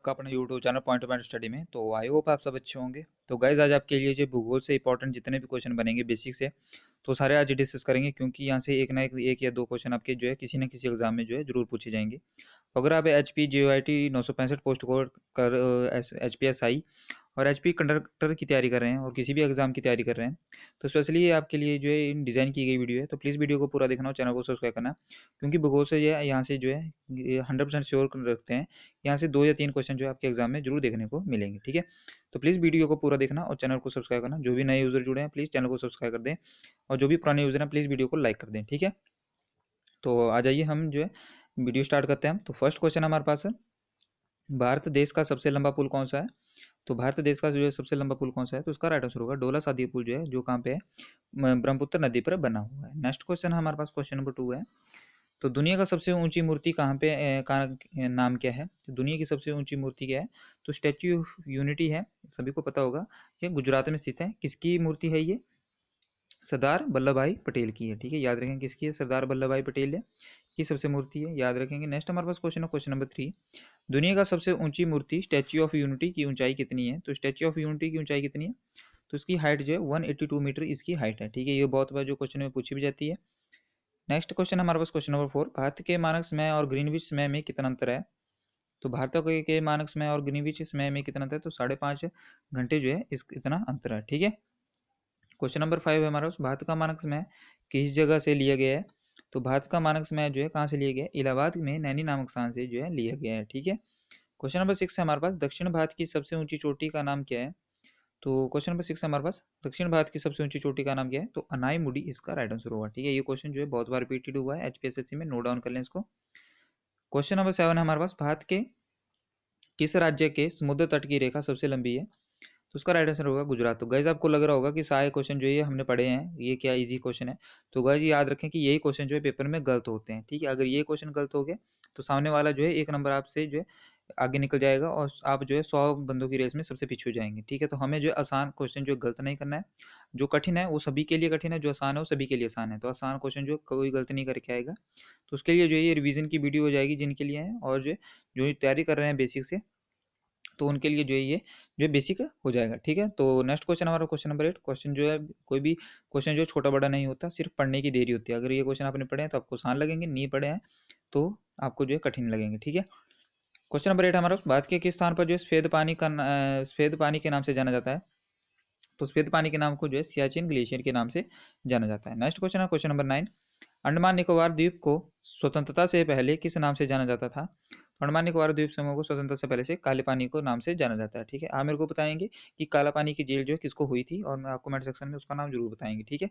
आपका अपना YouTube channel point two point study में। तो आई होप आप सब अच्छे होंगे। तो गाइज आज आपके लिए जो भूगोल से इंपॉर्टेंट जितने भी क्वेश्चन बनेंगे बेसिक से, तो सारे आज डिस्कस करेंगे, क्योंकि यहाँ से एक ना एक या दो क्वेश्चन आपके जो है किसी न किसी एग्जाम में जो है जरूर पूछे जाएंगे। तो अगर आप H P G I T 965 post code कर एच पी एस आई और एचपी कंडक्टर की तैयारी कर रहे हैं और किसी भी एग्जाम की तैयारी कर रहे हैं, तो स्पेशली ये आपके लिए जो है डिज़ाइन की गई वीडियो है। तो प्लीज़ वीडियो को पूरा देखना और चैनल को सब्सक्राइब करना, क्योंकि भूगोल से ये यहाँ से जो है 100% श्योर रखते हैं, यहाँ से 2 या 3 क्वेश्चन जो है आपके एग्जाम में जरूर देखने को मिलेंगे। ठीक है, तो प्लीज़ वीडियो को पूरा देखना और चैनल को सब्सक्राइब करना। जो भी नए यूज़र जुड़े हैं प्लीज़ चैनल को सब्सक्राइब कर दें, और जो भी पुराने यूज़र हैं प्लीज़ वीडियो को लाइक कर दें। ठीक है, तो आ जाइए हम जो है वीडियो स्टार्ट करते हैं। तो फर्स्ट क्वेश्चन हमारे पास है, भारत देश का सबसे लंबा पुल कौन सा है? तो भारत देश का जो है सबसे लंबा पुल कौन सा है? तो उसका राइट आंसर होगा डोला सादी पुल, जो है जो कहाँ पे है, ब्रह्मपुत्र नदी पर बना हुआ है। नेक्स्ट क्वेश्चन हमारे पास क्वेश्चन नंबर 2 है। तो दुनिया का सबसे ऊंची मूर्ति कहाँ पे का नाम क्या है? तो दुनिया की सबसे ऊंची मूर्ति क्या है? तो स्टैच्यू ऑफ यूनिटी है, सभी को पता होगा, ये गुजरात में स्थित है। किसकी मूर्ति है ये? सरदार वल्लभ भाई पटेल की है। ठीक है, याद रखें किसकी है, सरदार वल्लभ भाई पटेल है की सबसे मूर्ति है, याद रखेंगे। नेक्स्ट हमारे पास क्वेश्चन है क्वेश्चन नंबर 3। दुनिया का सबसे ऊंची मूर्ति स्टैच्यू ऑफ यूनिटी की ऊंचाई कितनी है? तो स्टैच्यू ऑफ यूनिटी की ऊंचाई कितनी है? तो इसकी हाइट जो है 182 मीटर इसकी हाइट है। ठीक है, ये बहुत बार जो क्वेश्चन में पूछी भी जाती है। नेक्स्ट क्वेश्चन हमारे पास क्वेश्चन नंबर 4। भारत के मानक समय और ग्रीनविच समय में कितना अंतर है? तो भारत के मानक समय और ग्रीनविच समय में कितना अंतर है? तो 5.5 घंटे जो है इस इतना अंतर है। ठीक है, क्वेश्चन नंबर 5 है हमारा, भारत का मानक समय किस जगह से लिया गया है? तो भारत का मानक समय जो है कहाँ से लिया गया है? इलाहाबाद में नैनी नामक स्थान से जो है लिया गया है। ठीक है, क्वेश्चन नंबर 6 है हमारे पास, दक्षिण भारत की सबसे ऊंची चोटी का नाम क्या है? तो क्वेश्चन नंबर 6 है हमारे पास, दक्षिण भारत की सबसे ऊंची चोटी का नाम क्या है? तो अनाई मुडी इसका राइट आंसर होगा। ठीक है, ये क्वेश्चन जो है बहुत बार रिपीटेड हुआ है एचपीएसएससी में, नोट डाउन कर लें इसको। क्वेश्चन नंबर 7 है हमारे पास, भारत के किस राज्य के समुद्र तट की रेखा सबसे लंबी है? तो उसका राइट आंसर होगा गुजरात। तो गाइज आपको लग रहा होगा कि सारे क्वेश्चन जो ये हमने पढ़े हैं ये क्या इजी क्वेश्चन है, तो गाइज याद रखें कि यही क्वेश्चन जो है पेपर में गलत होते हैं। ठीक है, अगर ये क्वेश्चन गलत हो गया तो सामने वाला जो है 1 नंबर आपसे जो है आगे निकल जाएगा और आप जो है 100 बंदों की रेस में सबसे पीछे हो जाएंगे। ठीक है, तो हमें जो है आसान क्वेश्चन जो गलत नहीं करना है। जो कठिन है वो सभी के लिए कठिन है, जो आसान है वो सभी के लिए आसान है। तो आसान क्वेश्चन जो कोई गलत नहीं करके आएगा, तो उसके लिए जो है ये रिवीजन की वीडियो हो जाएगी जिनके लिए है, और जो तैयारी कर रहे हैं बेसिक से, तो उनके लिए जो है ये जो बेसिक हो जाएगा। ठीक है, तो नेक्स्ट क्वेश्चन हमारा क्वेश्चन नंबर 8। क्वेश्चन जो है कोई भी क्वेश्चन जो छोटा बड़ा नहीं होता, सिर्फ पढ़ने की देरी होती है। अगर ये क्वेश्चन आपने पढ़े हैं तो आपको आसान लगेंगे, नहीं पढ़े हैं तो आपको जो है कठिन लगेंगे। ठीक है, क्वेश्चन नंबर 8 हमारा, भारत के किस स्थान पर जो है सफेद पानी के नाम से जाना जाता है? तो सफेद पानी के नाम को जो है सियाचिन ग्लेशियर के नाम से जाना जाता है। नेक्स्ट क्वेश्चन है क्वेश्चन नंबर 9। अंडमान निकोबार द्वीप को स्वतंत्रता से पहले किस नाम से जाना जाता था? अंडमान निकोबार द्वीप समूह को स्वतंत्रता से पहले से काले पानी को नाम से जाना जाता है। ठीक है, आप मेरे को बताएंगे कि काला पानी की जेल जो है किसको हुई थी, और मैं आपको कमेंट सेक्शन में उसका नाम जरूर बताएंगे। ठीक है,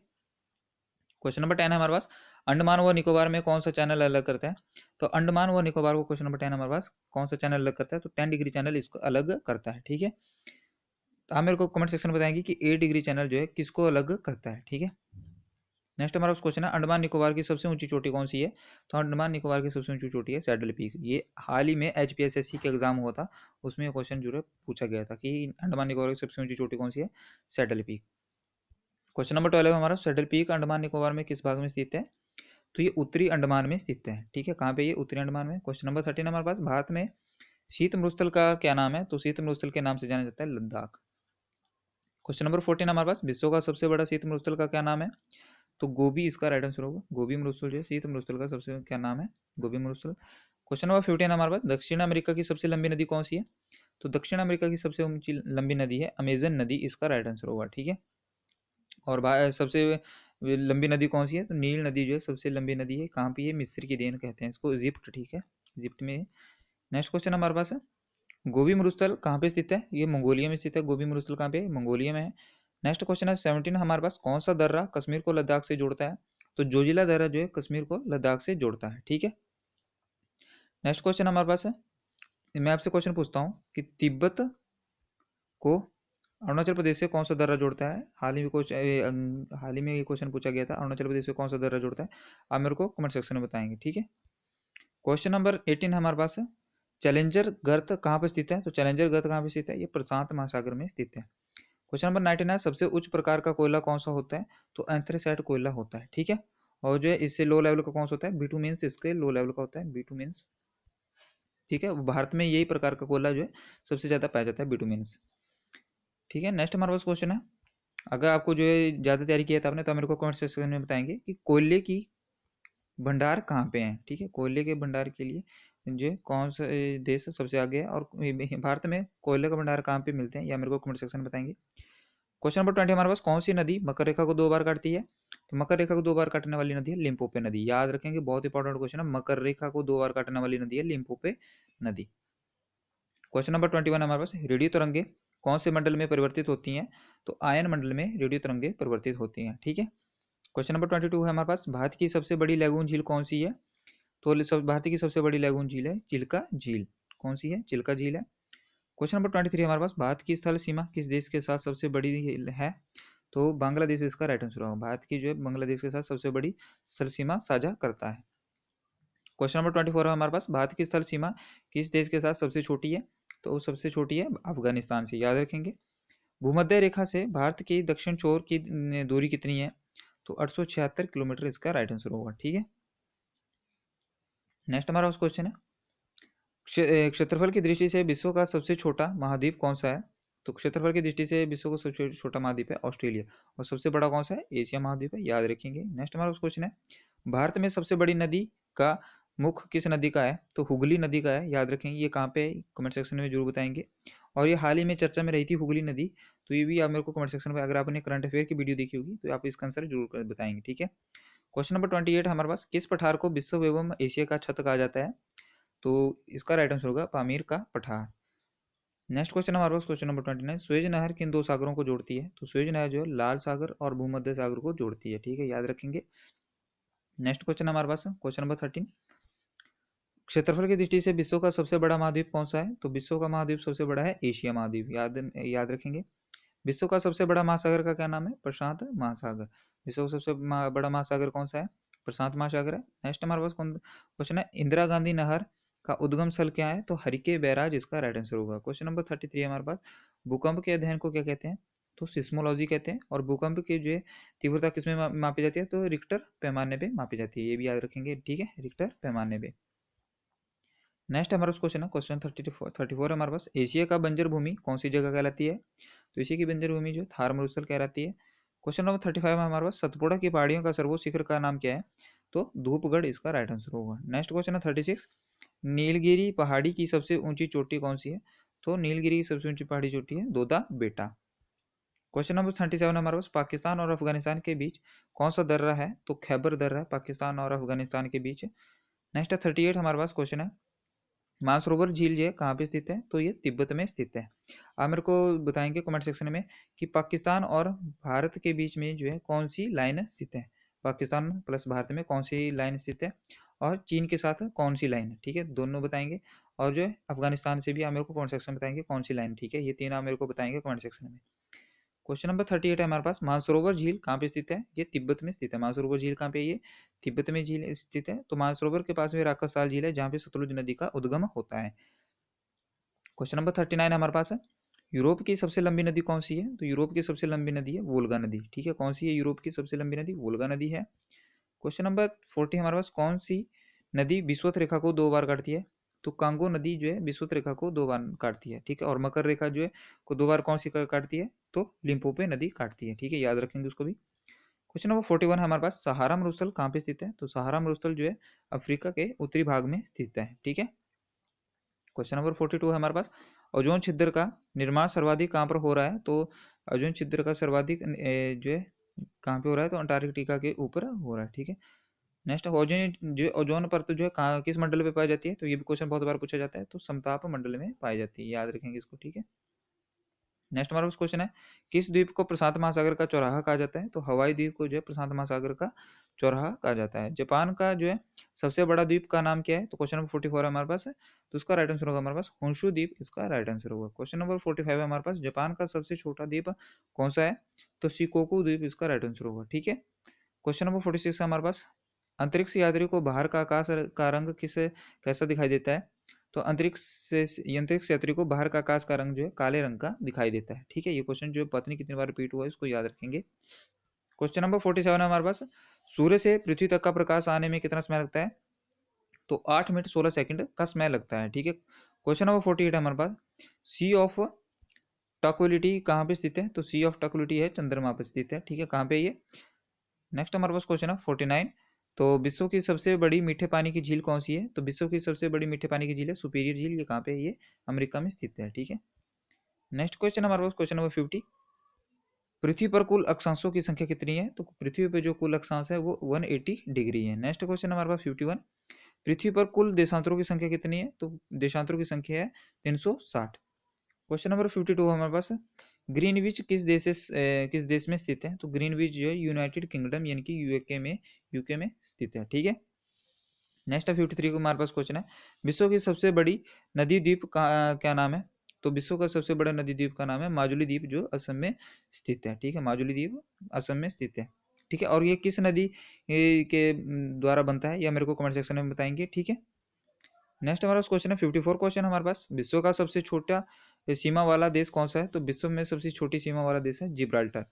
क्वेश्चन नंबर 10 है हमारे पास, अंडमान व निकोबार में कौन सा चैनल अलग करता है? तो अंडमान व निकोबार को क्वेश्चन नंबर 10 हमारे पास कौन सा चैनल अलग करता है? तो 10 डिग्री चैनल इसको अलग करता है। ठीक है, तो आप मेरे को कमेंट सेक्शन में बताएंगे कि 8 डिग्री चैनल जो है किसको अलग करता है। ठीक है, नेक्स्ट हमारा क्वेश्चन है, अंडमान निकोबार की सबसे ऊंची चोटी कौन सी है? तो अंडमान निकोबार की सबसे ऊंची चोटी है सैडल पीक। ये हाल ही में एचपीएसएससी के एग्जाम हुआ था, उसमें क्वेश्चन जो है पूछा गया था कि अंडमान निकोबार की सबसे ऊंची चोटी कौन सी है? Saddle peak. क्वेश्चन नंबर 12 हमारा, सैडल पीक अंडमान निकोबार में किस भाग में स्थित है? तो ये उत्तरी अंडमान में स्थित है। ठीक है, कहाँ पे? ये उत्तरी अंडमान में। क्वेश्चन नंबर 13 हमारे पास, भारत में शीत मरुस्थल का क्या नाम है? तो शीत मरुस्थल के नाम से जाना जाता है लद्दाख। क्वेश्चन नंबर 14 हमारे पास, विश्व का सबसे बड़ा शीत मरुस्थल का क्या नाम है? तो गोभी इसका राइट आंसर होगा। गोभी मरुस्थल जो है शीत मरुस्थल का सबसे क्या नाम है? गोभी मरुस्थल। क्वेश्चन नंबर 15 हमारे पास, दक्षिण अमेरिका की सबसे लंबी नदी कौन सी है? तो दक्षिण अमेरिका की सबसे ऊंची लंबी नदी है अमेजन नदी, इसका राइट आंसर होगा। ठीक है, और सबसे लंबी नदी कौन सी है? तो नील नदी जो है सबसे लंबी नदी है। कहाँ पे? ये मिस्र की देन कहते हैं इसको, इजिप्ट। ठीक है, इजिप्ट में। नेक्स्ट क्वेश्चन हमारे पास है, गोभी मरुस्थल कहाँ पे स्थित है? ये मंगोलिया में स्थित है। गोभी मरुस्थल कहाँ पे? मंगोलिया में है। नेक्स्ट क्वेश्चन है 17 हमारे पास, कौन सा दर्रा कश्मीर को लद्दाख से जोड़ता है? तो जोजिला दर्रा जो है कश्मीर को लद्दाख से जोड़ता है। ठीक है, नेक्स्ट क्वेश्चन हमारे पास है, मैं आपसे क्वेश्चन पूछता हूँ कि तिब्बत को अरुणाचल प्रदेश से कौन सा दर्रा जोड़ता है? हाल ही में ये क्वेश्चन पूछा गया था, अरुणाचल प्रदेश से कौन सा दर्रा जोड़ता है? आप मेरे को कमेंट सेक्शन में बताएंगे। ठीक है, क्वेश्चन नंबर 18 हमारे पास है, चैलेंजर गर्त कहाँ पर स्थित है? तो चैलेंजर गर्त कहाँ पर स्थित है? ये प्रशांत महासागर में स्थित है। क्वेश्चन नंबर 19 है, सबसे उच्च प्रकार का कोयला कौन सा होता है? तो एंथ्रेसाइट कोयला होता है। ठीक है, और जो है इससे लो लेवल का कौन सा होता है? बिटुमेन्स इसके लो लेवल का होता है, बिटुमेन्स। ठीक है, भारत में यही प्रकार का कोयला जो है सबसे ज्यादा पाया जाता है, बिटुमिनस। ठीक है, नेक्स्ट हमारे पास क्वेश्चन है, अगर आपको जो है ज्यादा तैयारी किया था आपने तो मेरे को कमेंट सेक्शन में बताएंगे कि कोयले की भंडार कहाँ पे हैं। ठीक है, कोयले के भंडार के लिए जो है कौन सा देश सबसे आगे है, और भारत में कोयले का भंडार कहाँ पे मिलते हैं, या मेरे को कमेंट सेक्शन में बताएंगे। क्वेश्चन नंबर 20 हमारे पास, कौन सी नदी मकर रेखा को 2 बार काटती है? तो मकर रेखा को 2 बार काटने वाली नदी है लिम्पोपे नदी। याद रखेंगे, बहुत इंपॉर्टेंट क्वेश्चन है, मकर रेखा को 2 बार काटने वाली नदी है लिम्पोपे नदी। क्वेश्चन नंबर 21 हमारे पास, रेडियो तरंगे कौन से मंडल में परिवर्तित होती हैं? तो आयन मंडल में रेडियो तरंगे परिवर्तित होती हैं। ठीक है, क्वेश्चन नंबर 22 है हमारे पास, भारत की सबसे बड़ी लैगून झील कौन सी है? तो भारत की सबसे बड़ी लैगून झील है चिल्का झील। कौन सी है? चिल्का झील है। क्वेश्चन नंबर 23 हमारे पास, भारत की स्थल सीमा किस देश के साथ सबसे बड़ी है? तो बांग्लादेश इसका राइट आंसर होगा। भारत की जो है बांग्लादेश के साथ सबसे बड़ी स्थल सीमा साझा करता है। क्वेश्चन नंबर 24 है हमारे पास, भारत की स्थल सीमा किस देश के साथ सबसे छोटी है? तो सबसे छोटी है अफगानिस्तान से। याद रखेंगे। भूमध्य रेखा से भारत की दक्षिण छोर की दूरी कितनी है? तो 876 किलोमीटर इसका राइट आंसर होगा। ठीक है, नेक्स्ट हमारा क्वेश्चन है, क्षेत्रफल की दृष्टि से विश्व का सबसे छोटा महाद्वीप कौन सा है? तो क्षेत्रफल की दृष्टि से विश्व का सबसे छोटा महाद्वीप है ऑस्ट्रेलिया, और सबसे बड़ा कौन सा है? एशिया महाद्वीप है। याद रखेंगे। नेक्स्ट हमारा क्वेश्चन है, भारत में सबसे बड़ी नदी का मुख किस नदी का है? तो हुगली नदी का है। याद रखेंगे। ये कहाँ पे है? कमेंट सेक्शन में जरूर बताएंगे। और ये हाल ही में चर्चा में रही थी हुगली नदी, तो ये भी आप मेरे को कमेंट सेक्शन में, अगर आपने करंट अफेयर की वीडियो देखी होगी तो आप इसका आंसर जरूर बताएंगे। ठीक है, क्वेश्चन नंबर 28 हमारे पास, किस पठार को विश्व एवं एशिया का छत कहा जाता है? तो इसका राइट आंसर होगा पामीर का पठार। नेक्स्ट क्वेश्चन हमारे पास, क्वेश्चन नंबर 29, सुएज नहर किन 2 सागरों को जोड़ती है? तो सुएज नहर जो है लाल सागर और भूमध्य सागर को जोड़ती है। ठीक है, याद रखेंगे। नेक्स्ट क्वेश्चन हमारे पास क्वेश्चन नंबर 13, क्षेत्रफल की दृष्टि से विश्व का सबसे बड़ा महाद्वीप कौन सा है? तो विश्व का महाद्वीप सबसे बड़ा है एशिया महाद्वीप। याद रखेंगे। विश्व का सबसे बड़ा महासागर का क्या नाम है? प्रशांत महासागर। विश्व का सबसे बड़ा महासागर कौन सा है? प्रशांत महासागर है। नेक्स्ट हमारे पास क्वेश्चन है, इंदिरा गांधी नहर का उद्गम स्थल क्या है? तो हरिके बैराज इसका राइट आंसर होगा। क्वेश्चन नंबर 33 हमारे पास, भूकंप के अध्ययन को क्या कहते हैं? तो सिस्मोलॉजी कहते हैं। और भूकंप की जो है तीव्रता किसमें मापी जाती है? तो रिक्टर पैमाने पे मापी जाती है। ये भी याद रखेंगे। ठीक है, रिक्टर पैमाने पे। नेक्स्ट हमारा क्वेश्चन है, क्वेश्चन 34 हमारे पास, एशिया का बंजर भूमि कौन सी जगह कहलाती है? तो एशिया की बंजर भूमि जो थार मरुस्थल कहलाती है। क्वेश्चन नंबर 35 में हमारे पास, सतपुड़ा की पहाड़ियों का सर्वोच्च शिखर का नाम क्या है? तो धूपगढ़ इसका राइट आंसर होगा। नेक्स्ट क्वेश्चन है 36, नीलगिरी पहाड़ी की सबसे ऊंची चोटी कौन सी है? तो नीलगिरी की सबसे ऊंची पहाड़ी चोटी है दोदा बेटा। क्वेश्चन नंबर 37 हमारे पास, पाकिस्तान और अफगानिस्तान के बीच कौन सा दर्रा है? तो खैबर दर्रा है पाकिस्तान और अफगानिस्तान के बीच। नेक्स्ट है 38 हमारे पास क्वेश्चन है, मानसरोवर झील जो है कहाँ पे स्थित है? तो ये तिब्बत में स्थित है। आप मेरे को बताएंगे कमेंट सेक्शन में कि पाकिस्तान और भारत के बीच में जो है कौन सी लाइन स्थित है? पाकिस्तान प्लस भारत में कौन सी लाइन स्थित है, और चीन के साथ कौन सी लाइन है? ठीक है, दोनों बताएंगे। और जो है अफगानिस्तान से भी आप मेरे को कमेंट सेक्शन में बताएंगे कौन सी लाइन। ठीक है, ये 3 आप मेरे को बताएंगे कमेंट सेक्शन में। क्वेश्चन नंबर 38 है हमारे पास, मानसरोवर झील कहाँ पे स्थित है? ये तिब्बत में स्थित है। मानसरोवर झील कहाँ पे है? ये तिब्बत में झील स्थित है। तो मानसरोवर के पास में राकासाल झील है, जहाँ पे सतलुज नदी का उद्गम होता है। क्वेश्चन नंबर 39 हमारे पास है, यूरोप की सबसे लंबी नदी कौन सी है? तो यूरोप की सबसे लंबी नदी है वोल्गा नदी। ठीक है, कौन सी है यूरोप की सबसे लंबी नदी? वोल्गा नदी है। क्वेश्चन नंबर 40 हमारे पास, कौन सी नदी विषुवत रेखा को 2 बार काटती है? तो कांगो नदी जो है विषुवत रेखा को 2 बार काटती है। ठीक है, और मकर रेखा जो है को 2 बार कौन सी काटती है? तो लिम्पोपे नदी काटती है। ठीक है, याद रखेंगे उसको भी। क्वेश्चन नंबर 41 हमारे पास, सहारा मरुस्थल कहाँ पे स्थित है? तो सहारा मरुस्थल जो है अफ्रीका के उत्तरी भाग में स्थित है। ठीक है, क्वेश्चन नंबर 42 है हमारे पास, ओजोन छिद्र का निर्माण सर्वाधिक कहाँ पर हो रहा है? तो ओजोन छिद्र का सर्वाधिक जो है कहाँ पे हो रहा है? तो अंटार्कटिका के ऊपर हो रहा है। ठीक है, नेक्स्ट, ओजोन जो ओजोन परत जो है किस मंडल पे पाई जाती है? तो ये भी क्वेश्चन बहुत बार पूछा जाता है। तो समताप मंडल में पाई जाती है। याद रखेंगे इसको। ठीक है, नेक्स्ट हमारे पास क्वेश्चन है, किस द्वीप को प्रशांत महासागर का चौराहा कहा जाता है? तो हवाई द्वीप को जो है प्रशांत महासागर का चौराहा कहा जाता है। जापान का जो है सबसे बड़ा द्वीप का नाम क्या है? तो क्वेश्चन नंबर 44 है हमारे पास है, तो उसका राइट आंसर होगा हमारे पास होंशु द्वीप इसका राइट आंसर होगा। क्वेश्चन नंबर 45 है हमारे पास, जापान का सबसे छोटा द्वीप कौन सा है? तो शिकोकू द्वीप इसका राइट आंसर होगा। ठीक है, क्वेश्चन नंबर 46 है हमारे पास, अंतरिक्ष यात्री को बाहर का आकाश का रंग कैसा दिखाई देता है? तो अंतरिक्ष यात्री को बाहर का आकाश का रंग जो है काले रंग का दिखाई देता है। ठीक है, ये क्वेश्चन जो है पता नहीं कितनी बार रिपीट हुआ है, इसको याद रखेंगे। क्वेश्चन नंबर 47 है हमारे पास, सूर्य से पृथ्वी तक का प्रकाश आने में कितना समय लगता है? तो 8 मिनट 16 सेकंड का समय लगता है, ठीक है। क्वेश्चन नंबर 48 हमारे पास, सी ऑफ टॉक्विलिटी कहाँ पे स्थित है? तो सी ऑफ टॉक्विलिटी है चंद्रमा पर स्थित है, ठीक है। कहाँ पे ये? नेक्स्ट हमारे पास क्वेश्चन है 49, तो विश्व की सबसे बड़ी मीठे पानी की झील कौन सी है? तो विश्व की सबसे बड़ी मीठे पानी की झील है सुपीरियर झील। ये कहाँ पे है? ये अमेरिका में स्थित है, ठीक है। नेक्स्ट क्वेश्चन हमारे पास क्वेश्चन नंबर 50, पृथ्वी पर कुल अक्षांशों की संख्या कितनी है? तो पृथ्वी पर जो कुल अक्षांश है वो 180 डिग्री है। नेक्स्ट क्वेश्चन हमारे पास 51, पृथ्वी पर कुल देशांतरों की संख्या कितनी है? तो देशांतरों की संख्या है 360। क्वेश्चन नंबर 52 हमारे पास, ग्रीनविच किस देश में स्थित है? तो ग्रीनविच जो है यूनाइटेड किंगडम यानी कि यूके में स्थित है, ठीक है। नेक्स्ट है 53 को हमारे पास क्वेश्चन है, विश्व की सबसे बड़ी नदी द्वीप का क्या नाम है? तो विश्व का सबसे बड़ा नदी द्वीप का नाम है माजुली द्वीप, जो असम में स्थित है, ठीक है। माजुली द्वीप असम में स्थित है, ठीक है। और ये किस नदी के द्वारा बनता है, यह मेरे को कमेंट सेक्शन में बताएंगे, ठीक है। नेक्स्ट हमारा क्वेश्चन है 54 क्वेश्चन हमारे पास, विश्व का सबसे छोटा सीमा वाला देश कौन सा है? तो विश्व में सबसे छोटी सीमा वाला देश है जिब्राल्टर,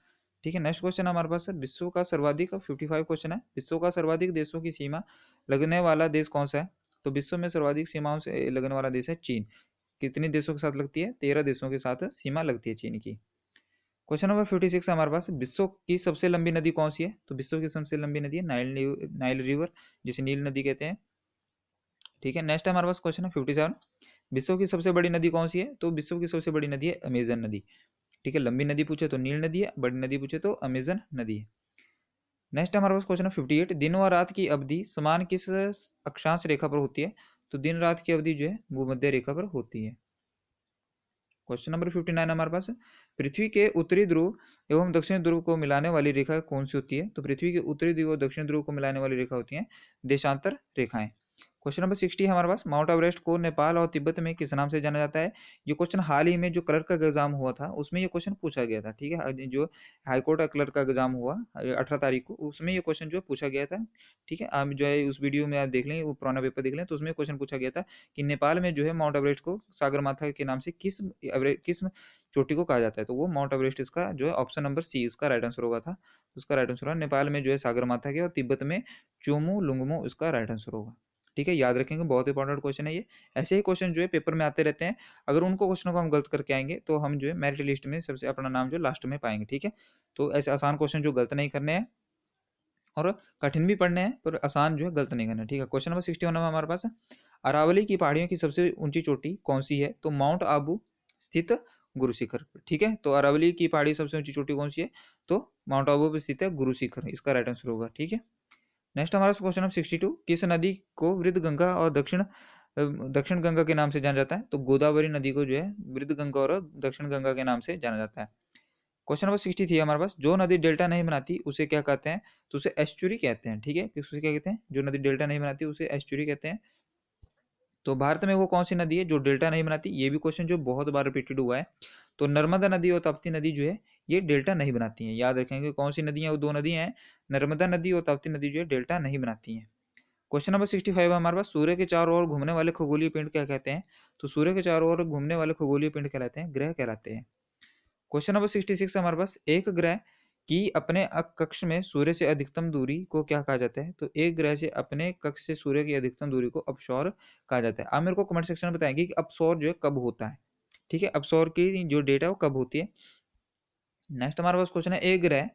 ठीक है। नेक्स्ट क्वेश्चन हमारे पास है, विश्व का सर्वाधिक 55 क्वेश्चन है, विश्व का सर्वाधिक देशों की सीमा लगने वाला देश कौन सा है? तो विश्व में सर्वाधिक सीमाओं से लगने वाला देश है चीन। कितने देशों के साथ लगती है? 13 देशों के साथ सीमा लगती है चीन की। क्वेश्चन नंबर 56 हमारे पास, विश्व की सबसे लंबी नदी कौन सी है? तो विश्व की सबसे लंबी नदी है नाइल रिवर, जिसे नील नदी कहते हैं, ठीक है। नेक्स्ट हमारे पास क्वेश्चन है 57, विश्व की सबसे बड़ी नदी कौन सी है? तो विश्व की सबसे बड़ी नदी है अमेजन नदी, ठीक है। लंबी नदी पूछे तो नील नदी है, बड़ी नदी पूछे तो अमेजन नदी है। नेक्स्ट हमारे पास क्वेश्चन है 58, दिन और रात की अवधि समान किस अक्षांश रेखा पर होती है? तो दिन रात की अवधि जो है भूमध्य रेखा पर होती है। क्वेश्चन नंबर 59 हमारे पास, पृथ्वी के उत्तरी ध्रुव एवं दक्षिण ध्रुव को मिलाने वाली रेखा कौन सी होती है? तो पृथ्वी के उत्तरी ध्रुव और दक्षिण ध्रुव को मिलाने वाली रेखा होती है देशांतर रेखाएं। क्वेश्चन नंबर 60 हमारे पास, माउंट एवरेस्ट को नेपाल और तिब्बत में किस नाम से जाना जाता है? ये क्वेश्चन हाल ही में जो क्लर्क का एग्जाम हुआ था उसमें ये क्वेश्चन पूछा गया था, ठीक है। जो हाईकोर्ट का क्लर्क का एग्जाम हुआ 18 तारीख को, उसमें ये क्वेश्चन जो पूछा गया था, ठीक है। आप जो है उस वीडियो में आप देख लें, वो पुराना पेपर देख लें, तो उसमें क्वेश्चन पूछा गया था कि नेपाल में जो है माउंट एवरेस्ट को सागरमाथा के नाम से किस चोटी को कहा जाता है? तो वो माउंट एवरेस्ट इसका जो है ऑप्शन नंबर सी इसका राइट आंसर होगा था। उसका राइट आंसर होगा नेपाल में जो है सागरमाथा के, और तिब्बत में चोमू लुंगमो इसका राइट आंसर होगा, ठीक है। याद रखेंगे, बहुत इंपॉर्टेंट क्वेश्चन है ये। ऐसे ही क्वेश्चन जो है पेपर में आते रहते हैं, अगर उनको क्वेश्चनों को हम गलत करके आएंगे तो हम जो है मेरिट लिस्ट में सबसे अपना नाम जो लास्ट में पाएंगे, ठीक है। तो ऐसे आसान क्वेश्चन जो गलत नहीं करने हैं और कठिन भी पढ़ने हैं, पर आसान जो है गलत नहीं करना है, ठीक है। क्वेश्चन नंबर 61 में हमारे पास है, अरावली की पहाड़ियों की सबसे ऊंची चोटी कौन सी है? तो माउंट आबू स्थित गुरु शिखर, ठीक है। तो अरावली की पहाड़ी सबसे ऊंची चोटी कौन सी है? तो माउंट आबू पर स्थित है गुरु शिखर, इसका राइट आंसर होगा, ठीक है। नेक्स्ट हमारा क्वेश्चन नंबर 62, किस नदी को वृद्ध गंगा और दक्षिण गंगा के नाम से जाना जाता है? तो गोदावरी नदी को जो है वृद्ध गंगा और दक्षिण गंगा के नाम से जाना जाता है। क्वेश्चन नंबर 63 हमारे पास, जो नदी डेल्टा नहीं बनाती उसे क्या कहते हैं? तो उसे एस्चुरी कहते हैं, ठीक है। उसे क्या कहते हैं? जो नदी डेल्टा नहीं बनाती उसे एस्चुरी कहते हैं। तो भारत में वो कौन सी नदी है जो डेल्टा नहीं बनाती? ये भी क्वेश्चन जो बहुत बार रिपीटेड हुआ है। तो नर्मदा नदी और ताप्ती नदी जो है ये डेल्टा नहीं बनाती हैं। याद रखेंगे कौन सी नदी है, वो दो नदियां हैं, नर्मदा नदी और ताप्ती नदी जो है डेल्टा नहीं बनाती हैं। क्वेश्चन नंबर 65 हमारे पास, सूर्य के चारों ओर घूमने वाले खगोलीय पिंड क्या कहते हैं? तो सूर्य के चारों ओर घूमने वाले खगोलीय पिंड कहलाते हैं ग्रह कहलाते हैं। क्वेश्चन नंबर 66 हमारे पास, एक ग्रह की अपने कक्ष में सूर्य से अधिकतम दूरी को क्या कहा जाता है? तो एक ग्रह से अपने कक्ष से सूर्य की अधिकतम दूरी को अपसौर कहा जाता है। आप मेरे को कमेंट सेक्शन में बताएंगे कि अपसौर जो है कब होता है, ठीक है। अपसौर की जो डेट है वो कब होती है। नेक्स्ट हमारे पास क्वेश्चन है, एक ग्रह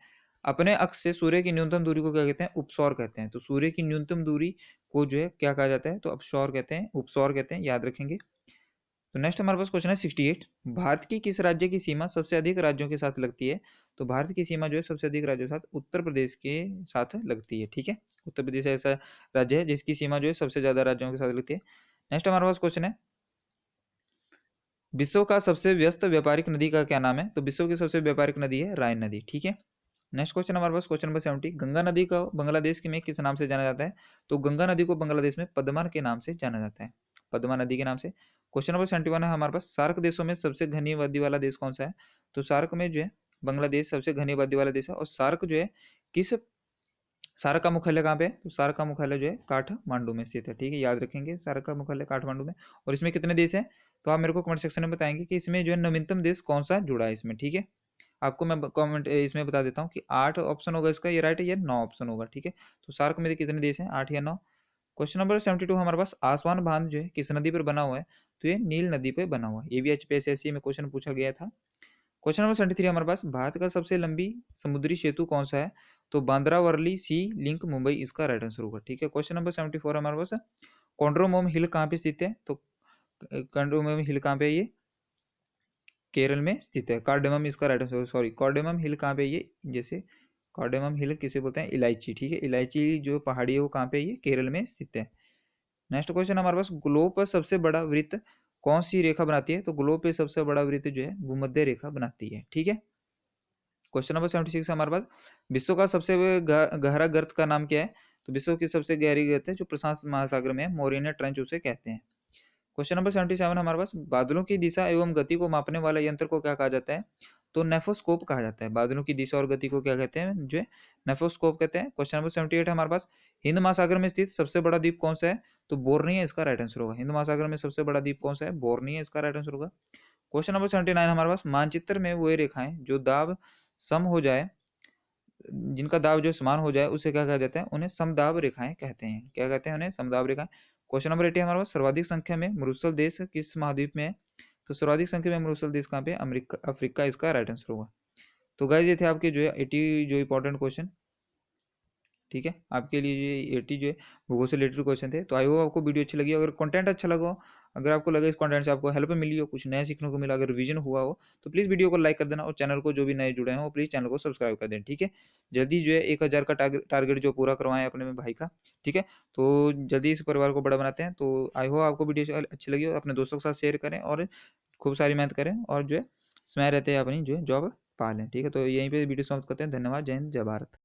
अपने अक्ष से सूर्य की न्यूनतम दूरी को क्या कहते हैं? उपसौर कहते हैं। तो सूर्य की न्यूनतम दूरी को जो है क्या कहा जाता है? तो अपसौर कहते हैं, उपसौर कहते हैं, याद रखेंगे। तो नेक्स्ट हमारे पास क्वेश्चन है 68, भारत की किस राज्य की सीमा सबसे अधिक राज्यों के साथ लगती है? तो भारत की सीमा जो है सबसे अधिक राज्यों के साथ उत्तर प्रदेश के साथ लगती है, ठीक है। उत्तर प्रदेश ऐसा राज्य है जिसकी सीमा जो है सबसे ज्यादा राज्यों के साथ लगती है। नेक्स्ट हमारे पास क्वेश्चन है, विश्व का सबसे व्यस्त व्यापारिक नदी का क्या नाम है? तो विश्व की सबसे व्यापारिक नदी है राइन नदी, ठीक है। नेक्स्ट क्वेश्चन हमारे पास क्वेश्चन नंबर 70, गंगा नदी को बांग्लादेश में किस नाम से जाना जाता है? तो गंगा नदी को बांग्लादेश में पद्मा के नाम से जाना जाता है, पद्मा नदी के नाम से। क्वेश्चन नंबर 71 है हमारे पास, सार्क देशों में सबसे घनी आबादी वाला देश कौन सा है? तो सार्क में जो है बांग्लादेश सबसे घनी आबादी वाला देश है। और सार्क जो है किस सार्क का मुख्यालय कहाँ पे है? तो सार्क का मुख्यालय जो है काठमांडू में स्थित है, ठीक है। याद रखेंगे सार्क का मुख्यालय काठमांडू में। और इसमें कितने देश हैं? तो आप मेरे को कमेंट सेक्शन में बताएंगे कि इसमें जो है नवीनतम देश कौन सा जुड़ा है इसमें, ठीक है। आपको मैं कमेंट इसमें बता देता हूँ कि 8 ऑप्शन होगा इसका, ये राइट है, ये 9 ऑप्शन होगा, ठीक है। तो सार्क में कितने देश हैं? 8 या 9? क्वेश्चन नंबर 72 हमारे पास आसवान बांध जो है किस नदी पर बना हुआ है, तो ये नील नदी पे बना हुआ है। ये भी HPSSC में क्वेश्चन पूछा गया था। क्वेश्चन नंबर 73 हमारे पास भारत का सबसे लंबी समुद्री सेतु कौन सा है, तो बांद्रा वर्ली सी लिंक मुंबई इसका राइट आंसर होगा। ठीक है, क्वेश्चन नंबर 74 हमारे पास कोंड्रोमोम हिल कहाँ पे स्थित है, तो कोंड्रोमोम हिल कहाँ पे है, ये केरल में स्थित है। कार्डेमम इसका राइट आंसर, सॉरी कार्डेमम हिल कहाँ पे है ये, जैसे कार्डेमम हिल किसे बोलते हैं, इलायची। ठीक है, इलायची जो पहाड़ी है वो कहाँ पे है, ये केरल में स्थित है। नेक्स्ट क्वेश्चन हमारे पास ग्लोब पर सबसे बड़ा वृत्त कौन सी रेखा बनाती है, तो ग्लोब पे सबसे बड़ा वृत्त जो है भूमध्य रेखा बनाती है। ठीक है, क्वेश्चन नंबर 76 हमारे पास विश्व का सबसे गहरा गर्त का नाम क्या है, तो विश्व की सबसे गहरी गर्त है जो प्रशांत महासागर में है, मोरिना ट्रेंच उसे कहते हैं। क्वेश्चन नंबर 77 हमारे पास बादलों की दिशा एवं गति को मापने वाला यंत्र को क्या कहा जाता है, तो नेफोस्कोप कहा जाता है। बादलों की दिशा और गति को क्या कहते हैं, जो है नेफोस्कोप कहते हैं। क्वेश्चन नंबर 78 हमारे पास हिंद महासागर में स्थित सबसे बड़ा द्वीप कौन सा है, तो बोर्निया इसका राइट आंसर होगा। हिंद महासागर में सबसे बड़ा द्वीप कौन सा है, बोर्निया इसका राइट आंसर होगा। क्वेश्चन नंबर 79 हमारे पास मानचित्र में वो रेखाएं जो दाब सम हो जाए, जिनका दाब जो समान हो जाए उसे क्या कहा जाता है, उन्हें समदाब रेखाएं कहते हैं। क्या कहते हैं, उन्हें समदाब रेखाएं। क्वेश्चन नंबर 80 हमारे पास सर्वाधिक संख्या में मरुस्थल देश किस महाद्वीप में है, तो सर्वाधिक संख्या में मरुस्थल देश कहाँ पे, अमेरिका अफ्रीका इसका राइट आंसर होगा। तो गाइस ये थे आपके जो है 80 जो इंपॉर्टेंट क्वेश्चन। ठीक है, आपके लिए ये 80 जो है भूगोल से रिलेटेड क्वेश्चन थे। तो आई होप आपको वीडियो अच्छी लगी, अगर कंटेंट अच्छा लगा हो, अगर आपको लगे इस कंटेंट से आपको हेल्प मिली हो, कुछ नया सीखने को मिला, अगर रिवीजन हुआ हो, तो प्लीज़ वीडियो को लाइक कर देना और चैनल को जो भी नए जुड़े हैं वो प्लीज़ चैनल को सब्सक्राइब कर दें। ठीक है, जल्दी जो है 1000 का टारगेट जो पूरा करवाएं अपने में भाई का। ठीक है, तो जल्दी इस परिवार को बड़ा बनाते हैं। तो आई होप आपको वीडियो अच्छी लगी हो, अपने दोस्तों के साथ शेयर करें और खूब सारी मेहनत करें और जो है समय रहते हैं अपनी जो है जॉब पा लें। ठीक है, तो यहीं पे वीडियो समाप्त करते हैं। धन्यवाद, जय हिंद, जय भारत।